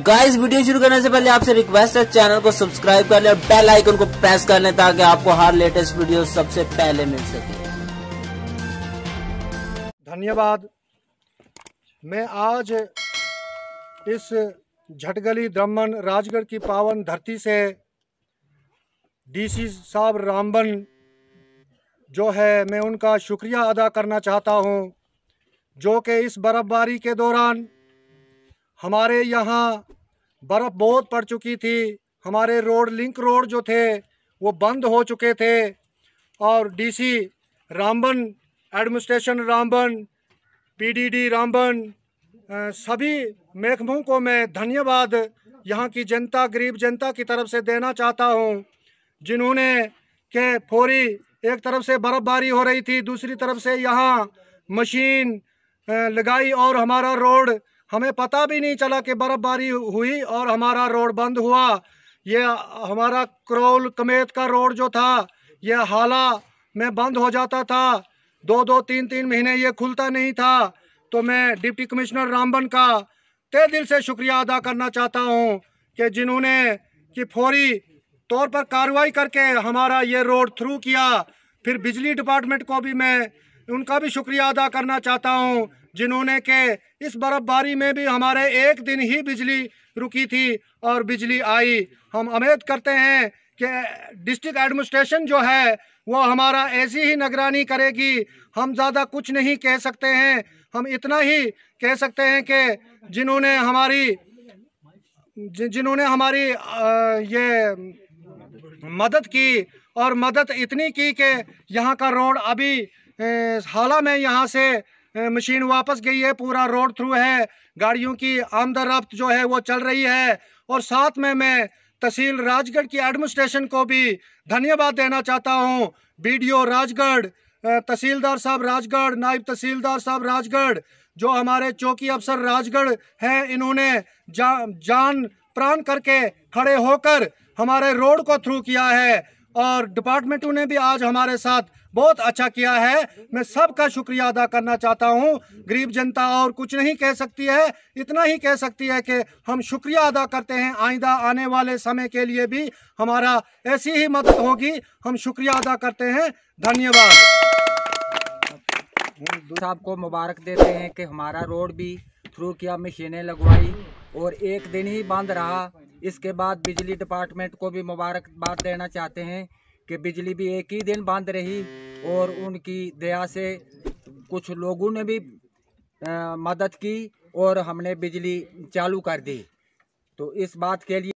Guys video शुरू करने से पहले आपसे रिक्वेस्ट है, चैनल को सब्सक्राइब कर लें और बेल आइकन को प्रेस कर लें ताकि आपको हर लेटेस्ट वीडियो सबसे पहले मिल सके। धन्यवाद। मैं आज इस झटगली दमन राजगढ़ की पावन धरती से डीसी साहब रामबन जो है, मैं उनका शुक्रिया अदा करना चाहता हूं, जो कि इस बर्फ़बारी के दौरान हमारे यहाँ बर्फ़ बहुत पड़ चुकी थी। हमारे रोड लिंक रोड जो थे वो बंद हो चुके थे और DC Ramban, administration Ramban, PDD Ramban, सभी महकमों को मैं धन्यवाद यहाँ की जनता, गरीब जनता की तरफ से देना चाहता हूँ, जिन्होंने के फौरी एक तरफ से बर्फ़बारी हो रही थी, दूसरी तरफ से यहाँ मशीन लगाई और हमारा रोड, हमें पता भी नहीं चला कि बर्फ़बारी हुई और हमारा रोड बंद हुआ। ये हमारा करौल कमेत का रोड जो था ये हाला में बंद हो जाता था, 2-2, 3-3 महीने ये खुलता नहीं था। तो मैं डिप्टी कमिश्नर रामबन का तहे दिल से शुक्रिया अदा करना चाहता हूँ कि जिन्होंने कि फौरी तौर पर कार्रवाई करके हमारा ये रोड थ्रू किया। फिर बिजली डिपार्टमेंट को भी मैं उनका भी शुक्रिया अदा करना चाहता हूँ, जिन्होंने के इस बर्फ़बारी में भी हमारे एक दिन ही बिजली रुकी थी और बिजली आई। हम उम्मीद करते हैं कि डिस्ट्रिक्ट एडमिनिस्ट्रेशन जो है वो हमारा ऐसी ही निगरानी करेगी। हम ज़्यादा कुछ नहीं कह सकते हैं, हम इतना ही कह सकते हैं कि जिन्होंने हमारी ये मदद की और मदद इतनी की कि यहाँ का रोड अभी हाला में यहाँ से मशीन वापस गई है, पूरा रोड थ्रू है, गाड़ियों की आमद-रफ्त जो है वो चल रही है। और साथ में मैं तहसील राजगढ़ की एडमिनिस्ट्रेशन को भी धन्यवाद देना चाहता हूँ। बीडीओ राजगढ़, तहसीलदार साहब राजगढ़, नायब तहसीलदार साहब राजगढ़, जो हमारे चौकी अफसर राजगढ़ हैं, इन्होंने जान प्राण करके खड़े होकर हमारे रोड को थ्रू किया है और डिपार्टमेंटों ने भी आज हमारे साथ बहुत अच्छा किया है। मैं सबका शुक्रिया अदा करना चाहता हूँ। गरीब जनता और कुछ नहीं कह सकती है, इतना ही कह सकती है कि हम शुक्रिया अदा करते हैं। आइंदा आने वाले समय के लिए भी हमारा ऐसी ही मदद होगी। हम शुक्रिया अदा करते हैं। धन्यवाद। साहब को मुबारक देते हैं कि हमारा रोड भी थ्रू किया, मशीनें लगवाई और एक दिन ही बंद रहा। इसके बाद बिजली डिपार्टमेंट को भी मुबारकबाद देना चाहते हैं कि बिजली भी एक ही दिन बंद रही और उनकी दया से कुछ लोगों ने भी मदद की और हमने बिजली चालू कर दी। तो इस बात के लिए